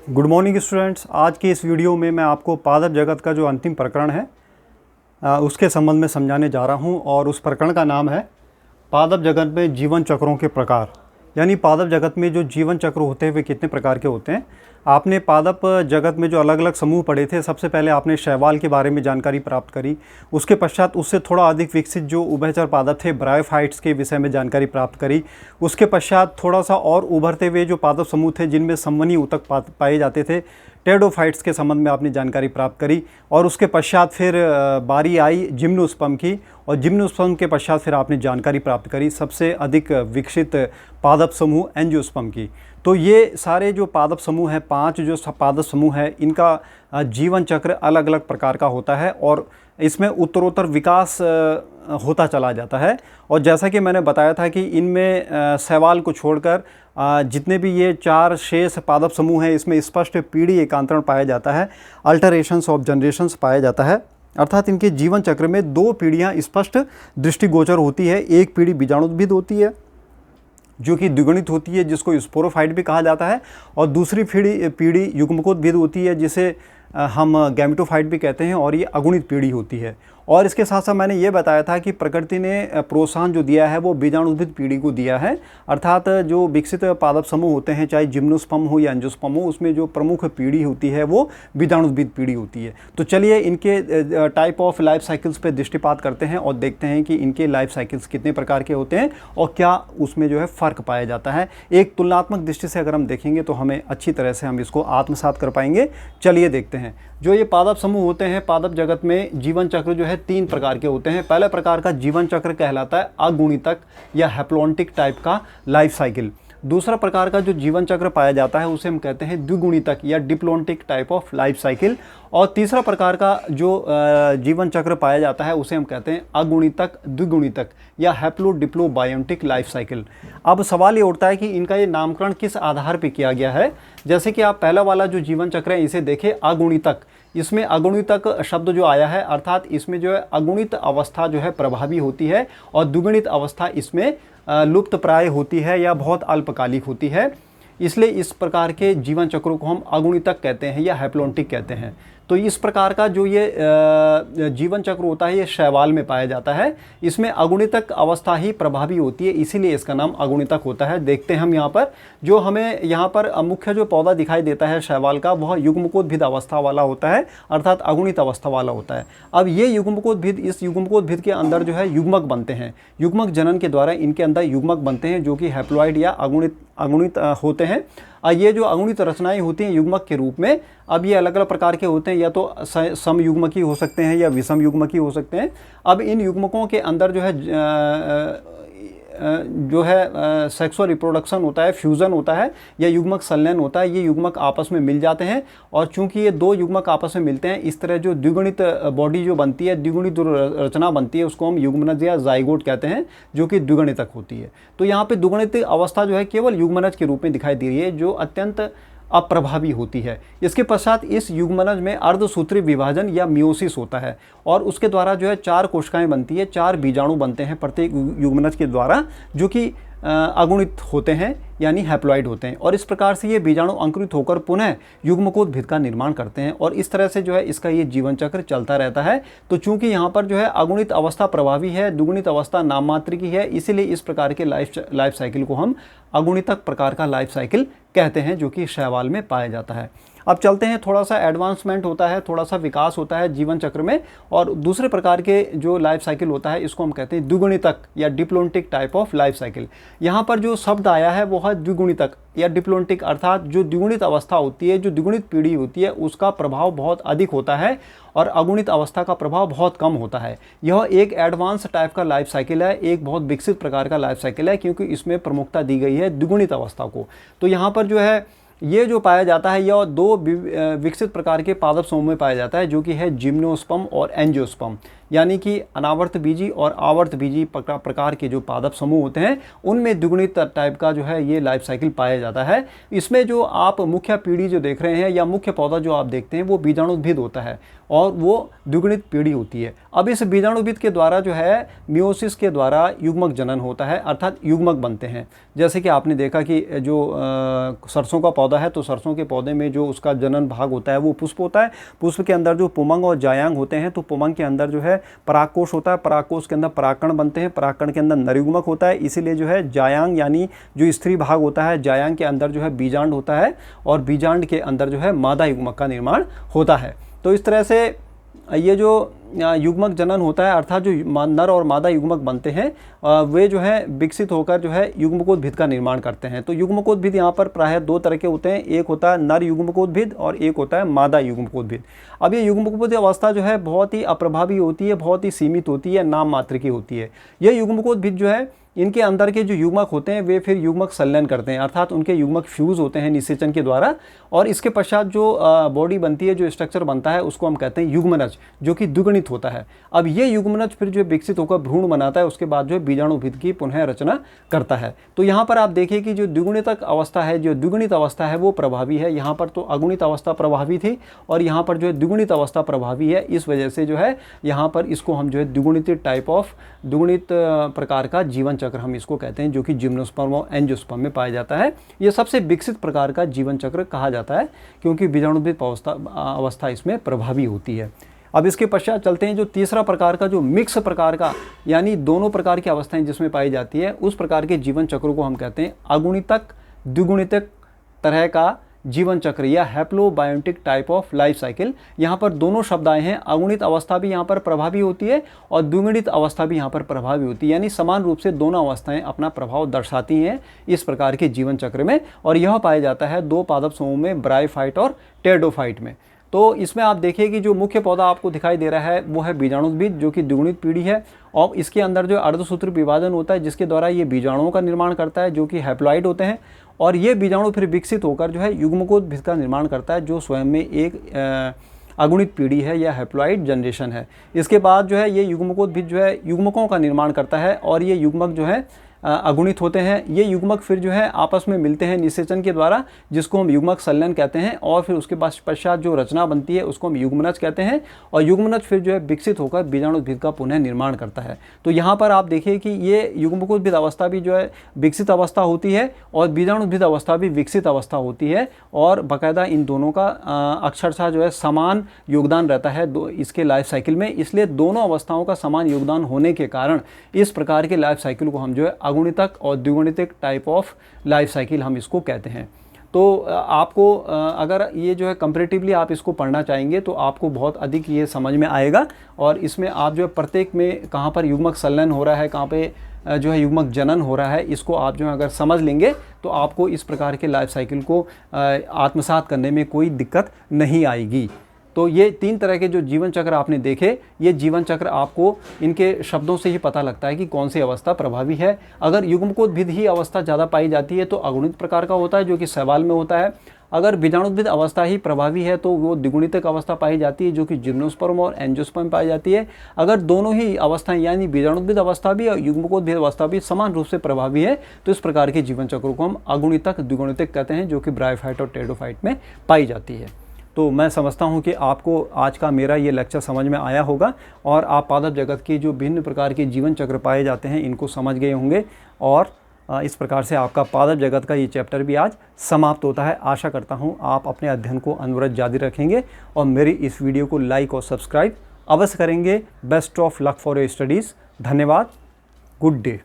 Good morning students. आज के इस वीडियो में मैं आपको पादप जगत का जो अंतिम प्रकरण है उसके संबंध में समझाने जा रहा हूं और उस प्रकरण का नाम है पादप जगत में जीवन चक्रों के प्रकार। यानी पादप जगत में जो जीवन चक्र होते हैं वे कितने प्रकार के होते हैं। आपने पादप जगत में जो अलग अलग समूह पढ़े थे, सबसे पहले आपने शैवाल के बारे में जानकारी प्राप्त करी। उसके पश्चात उससे थोड़ा अधिक विकसित जो उभयचर पादप थे ब्रायोफाइट्स के विषय में जानकारी प्राप्त करी। उसके पश्चात थोड़ा सा और उभरते हुए जो पादप समूह थे जिनमें संवहनी ऊतक पाए जाते थे, टेरिडोफाइट्स के संबंध में आपने जानकारी प्राप्त करी। और उसके पश्चात फिर बारी आई जिम्नोस्पर्म की, और जिम्नोस्पर्म के पश्चात फिर आपने जानकारी प्राप्त करी सबसे अधिक विकसित पादप समूह एंजियोस्पर्म की। तो ये सारे जो पादप समूह हैं, 5 जो पादप समूह है, इनका जीवन चक्र अलग अलग प्रकार का होता है और इसमें उत्तरोत्तर विकास होता चला जाता है। और जैसा कि मैंने बताया था कि इनमें शैवाल को छोड़कर जितने भी ये 4 शेष पादप समूह हैं, इसमें स्पष्ट पीढ़ी एकांतरण पाया जाता है, अल्टरेशंस ऑफ जनरेशंस पाया जाता है। अर्थात इनके जीवन चक्र में 2 पीढ़ियाँ स्पष्ट दृष्टिगोचर होती है। एक पीढ़ी बीजाणुद्भिद होती है जो कि द्विगुणित होती है, जिसको स्पोरोफाइट भी कहा जाता है, और दूसरी पीढ़ी युग्मकोद्भिद होती है जिसे हम गैमेटोफाइट भी कहते हैं, और ये अगुणित पीढ़ी होती है। और इसके साथ साथ मैंने ये बताया था कि प्रकृति ने प्रोत्साहन जो दिया है वो बीजाणुद्भिद पीढ़ी को दिया है। अर्थात जो विकसित पादप समूह होते हैं, चाहे जिम्नोस्पर्म हो या एंजियोस्पर्म हो, उसमें जो प्रमुख पीढ़ी होती है वो बीजाणुद्भिद पीढ़ी होती है। तो चलिए इनके टाइप ऑफ लाइफ साइकिल्स पे दृष्टिपात करते हैं और देखते हैं कि इनके लाइफ साइकिल्स कितने प्रकार के होते हैं और क्या उसमें जो है फ़र्क पाया जाता है। एक तुलनात्मक दृष्टि से अगर हम देखेंगे तो हमें अच्छी तरह से हम इसको आत्मसात कर पाएंगे। चलिए देखते हैं। जो ये पादप समूह होते हैं, पादप जगत में जीवन चक्र जो है 3 प्रकार के होते हैं। पहले प्रकार का जीवन चक्र कहलाता है अगुणितक या हैप्लॉन्टिक टाइप का लाइफ साइकिल। दूसरा प्रकार का जो जीवन चक्र पाया जाता है उसे हम कहते हैं द्विगुणितक या diplontic type of life cycle. और तीसरा प्रकार का जो जीवन चक्र पाया जाता है उसे हम कहते हैं अगुणितक द्विगुणितक या haplo diplo biotic life cycle. अब सवाल ये उठता है कि इनका ये नामकरण किस आधार पर किया गया है। जैसे कि आप पहला वाला जो जीवन चक्र है इसे देखें, अगुणितक। इसमें अगुणितक शब्द जो आया है, अर्थात इसमें जो है अगुणित अवस्था जो है प्रभावी होती है और द्विगुणित अवस्था इसमें लुप्त प्राय होती है या बहुत अल्पकालिक होती है। इसलिए इस प्रकार के जीवन चक्रों को हम अगुणितक कहते हैं या हैप्लॉन्टिक कहते हैं। तो इस प्रकार का जो ये जीवन चक्र होता है ये शैवाल में पाया जाता है। इसमें अगुणितक अवस्था ही प्रभावी होती है, इसीलिए इसका नाम अगुणितक होता है। देखते हैं हम यहाँ पर, जो हमें यहाँ पर मुख्य जो पौधा दिखाई देता है शैवाल का, वह युग्मकोद्भिद अवस्था वाला होता है, अर्थात अगुणित अवस्था वाला होता है। अब ये युग्मकोद्भिद, इस युग्मकोद्भिद के अंदर जो है युग्मक बनते हैं। युग्मक जनन के द्वारा इनके अंदर युग्मक बनते हैं जो कि हैप्लॉइड या अगुणित होते हैं। ये जो अगुणित रचनाएं होती हैं युग्मक के रूप में, अब ये अलग अलग प्रकार के होते हैं, या तो समयुग्मकी हो सकते हैं या विषम युग्मकी हो सकते हैं। अब इन युग्मकों के अंदर जो है सेक्सुअल रिप्रोडक्शन होता है, फ्यूज़न होता है या युग्मक संलयन होता है। ये युग्मक आपस में मिल जाते हैं और चूंकि ये 2 युग्मक आपस में मिलते हैं, इस तरह जो द्विगुणित बॉडी जो बनती है, द्विगुणित जो रचना बनती है, उसको हम युग्मनज या जाइगोट कहते हैं, जो कि द्विगुणितक होती है। तो यहाँ पे द्विगुणित अवस्था जो है केवल युग्मनज के रूप में दिखाई दे रही है, जो अत्यंत अप्रभावी होती है। इसके पश्चात इस युग्मनज में अर्धसूत्री विभाजन या मियोसिस होता है और उसके द्वारा जो है 4 कोशिकाएं बनती है, 4 बीजाणु बनते हैं प्रत्येक युग्मनज के द्वारा, जो कि अगुणित होते हैं यानी हैप्लॉइड होते हैं। और इस प्रकार से ये बीजाणु अंकुरित होकर पुनः युग्मकोद्भिद का निर्माण करते हैं और इस तरह से जो है इसका ये जीवन चक्र चलता रहता है। तो चूंकि यहाँ पर जो है अगुणित अवस्था प्रभावी है, द्विगुणित अवस्था नाम मात्र की है, इसीलिए इस प्रकार के लाइफ साइकिल को हम अगुणितक प्रकार का लाइफ साइकिल कहते हैं, जो कि शैवाल में पाया जाता है। अब चलते हैं, थोड़ा सा एडवांसमेंट होता है, थोड़ा सा विकास होता है जीवन चक्र में, और दूसरे प्रकार के जो लाइफ साइकिल होता है इसको हम कहते हैं द्विगुणितक या diplontic type of life cycle. यहाँ पर जो शब्द आया है वो है द्विगुणितक या डिप्लॉन्टिक, अर्थात जो द्विगुणित अवस्था होती है, जो द्विगुणित पीढ़ी होती है, उसका प्रभाव बहुत अधिक होता है और अगुणित अवस्था का प्रभाव बहुत कम होता है। यह एक एडवांस टाइप का लाइफ साइकिल है, एक बहुत विकसित प्रकार का लाइफ साइकिल है, क्योंकि इसमें प्रमुखता दी गई है द्विगुणित अवस्था को। तो यहाँ पर जो है ये जो पाया जाता है यह 2 विकसित प्रकार के पादप समूह में पाया जाता है, जो कि है जिम्नोस्पर्म और एंजियोस्पर्म। यानी कि अनावर्त बीजी और आवर्त बीजी प्रकार के जो पादप समूह होते हैं उनमें द्विगुणित टाइप का जो है ये लाइफ साइकिल पाया जाता है। इसमें जो आप मुख्य पीढ़ी जो देख रहे हैं या मुख्य पौधा जो आप देखते हैं वो बीजाणुद्भिद होता है और वो द्विगुणित पीढ़ी होती है। अब इस बीजाणुभिद के द्वारा जो है मियोसिस के द्वारा युग्मक जनन होता है, अर्थात युग्मक बनते हैं। जैसे कि आपने देखा कि जो सरसों का पौधा है तो सरसों के पौधे में जो उसका जनन भाग होता है वो पुष्प होता है। पुष्प के अंदर जो पुमंग और जायांग होते हैं तो पुमंग के अंदर जो है परागकोश होता है, परागकोश के अंदर परागकण बनते हैं, परागकण के अंदर नरयुग्मक होता है। इसीलिए जो है जायांग यानी जो स्त्री भाग होता है, जायांग के अंदर जो है बीजांड होता है और बीजांड के अंदर जो है मादा युग्मक का निर्माण होता है। तो इस तरह से ये जो युग्मक जनन होता है अर्थात जो नर और मादा युग्मक बनते हैं वे जो है विकसित होकर जो है युग्मकोद्भिद का निर्माण करते हैं। तो युग्मकोद्भिद यहाँ पर प्रायः दो तरह के होते हैं, एक होता है नर युग्मकोद्भिद और एक होता है मादा युग्मकोद्भिद। अब ये युग्मकोद्भिद अवस्था जो है बहुत ही अप्रभावी होती है, बहुत ही सीमित होती है, नाम मात्र की होती है। यह युग्मकोद्भिद जो है इनके अंदर के जो युग्मक होते हैं वे फिर युग्मक संलयन करते हैं, अर्थात उनके युग्मक फ्यूज़ होते हैं निषेचन के द्वारा और इसके पश्चात जो बॉडी बनती है, जो स्ट्रक्चर बनता है उसको हम कहते हैं युग्मनज, जो कि द्विगुणित होता है। अब ये युग्मनज फिर जो विकसित होकर भ्रूण बनाता है उसके बाद जो है बीजाणुभिद की पुनः रचना करता है। तो यहाँ पर आप देखिए कि जो द्विगुणितक अवस्था है, जो द्विगुणित अवस्था है वो प्रभावी है। यहाँ पर तो अगुणित अवस्था प्रभावी थी और यहाँ पर जो है द्विगुणित अवस्था प्रभावी है। इस वजह से जो है यहाँ पर इसको हम जो है द्विगुणित टाइप ऑफ द्विगुणित प्रकार का जीवन चक्र हम इसको कहते हैं, जो कि जिम्नोस्पर्म और एंजियोस्पर्म में पाया जाता है। ये सबसे विकसित प्रकार का जीवन चक्र कहा जाता है क्योंकि बीजाणुभिद अवस्था इसमें प्रभावी होती है। अब इसके पश्चात चलते हैं जो तीसरा प्रकार का, जो मिक्स प्रकार का यानी दोनों प्रकार की अवस्थाएं जिसमें पाई जाती है, उस प्रकार के जीवन चक्र को हम कहते हैं अगुणितक द्विगुणितक तरह का जीवन चक्र या हैप्लोबायोटिक टाइप ऑफ लाइफ साइकिल। यहाँ पर दोनों शब्द आए हैं, अगुणित अवस्था भी यहाँ पर प्रभावी होती है और द्विगुणित अवस्था भी यहाँ पर प्रभावी होती है, यानी समान रूप से दोनों अवस्थाएं अपना प्रभाव दर्शाती हैं इस प्रकार के जीवन चक्र में। और यह पाया जाता है दो पादप समूह में, ब्रायोफाइट और टेरिडोफाइट में। तो इसमें आप देखिए कि जो मुख्य पौधा आपको दिखाई दे रहा है वो है बीजाणुद्भिद, जो कि द्विगुणित पीढ़ी है और इसके अंदर जो अर्धसूत्री विभाजन होता है जिसके द्वारा ये बीजाणुओं का निर्माण करता है, जो कि हैप्लॉइड होते हैं। और ये बीजाणु फिर विकसित होकर जो है युग्मकोद्भिद का निर्माण करता है, जो स्वयं में एक अगुणित पीढ़ी है या हैप्लॉइड जनरेशन है। इसके बाद जो है ये युग्मकोद्भिद जो है युग्मकों का निर्माण करता है और ये युग्मक जो है अगुणित होते हैं। ये युग्मक फिर जो है आपस में मिलते हैं निषेचन के द्वारा, जिसको हम युग्मक संलयन कहते हैं और फिर उसके पश्चात जो रचना बनती है उसको हम युग्मनज कहते हैं और युग्मनज फिर जो है विकसित होकर बीजाणुभिद का पुनः निर्माण करता है। तो यहाँ पर आप देखिए कि ये युग्मकोद्भिद अवस्था भी जो है विकसित अवस्था होती है और बीजाणुभिद अवस्था भी विकसित अवस्था होती है और बाकायदा इन दोनों का अक्षरशः जो है समान योगदान रहता है इसके लाइफ साइकिल में। इसलिए दोनों अवस्थाओं का समान योगदान होने के कारण इस प्रकार के लाइफ साइकिल को हम जो है अगुणितक और द्विगुणितक टाइप ऑफ लाइफ साइकिल हम इसको कहते हैं। तो आपको अगर ये जो है कंपैरेटिवली आप इसको पढ़ना चाहेंगे तो आपको बहुत अधिक ये समझ में आएगा और इसमें आप जो है प्रत्येक में कहाँ पर युग्मक संलयन हो रहा है, कहाँ पे जो है युग्मक जनन हो रहा है, इसको आप जो है अगर समझ लेंगे तो आपको इस प्रकार के लाइफ साइकिल को आत्मसात करने में कोई दिक्कत नहीं आएगी। तो ये तीन तरह के जो जीवन चक्र आपने देखे, ये जीवन चक्र आपको इनके शब्दों से ही पता लगता है कि कौन सी अवस्था प्रभावी है। अगर युग्मकोद्भिद ही अवस्था ज़्यादा पाई जाती है तो अगुणित प्रकार का होता है, जो कि शैवाल में होता है। अगर बीजाणुद्भिद अवस्था ही प्रभावी है तो वो द्विगुणितक अवस्था पाई जाती है, जो कि जिम्नोस्पर्म और एंजियोस्पर्म पाई जाती है। अगर दोनों ही अवस्थाएं यानी बीजाणुद्भिद अवस्था भी और युग्मकोद्भिद अवस्था भी समान रूप से प्रभावी है तो इस प्रकार के जीवन चक्रों को हम अगुणितक द्विगुणितक कहते हैं, जो कि ब्रायोफाइट और टेरिडोफाइट में पाई जाती है। तो मैं समझता हूँ कि आपको आज का मेरा ये लेक्चर समझ में आया होगा और आप पादप जगत के जो भिन्न प्रकार के जीवन चक्र पाए जाते हैं इनको समझ गए होंगे और इस प्रकार से आपका पादप जगत का ये चैप्टर भी आज समाप्त होता है। आशा करता हूँ आप अपने अध्ययन को अनवरत जारी रखेंगे और मेरी इस वीडियो को लाइक और सब्सक्राइब अवश्य करेंगे। Best of luck for your studies. धन्यवाद। Good day.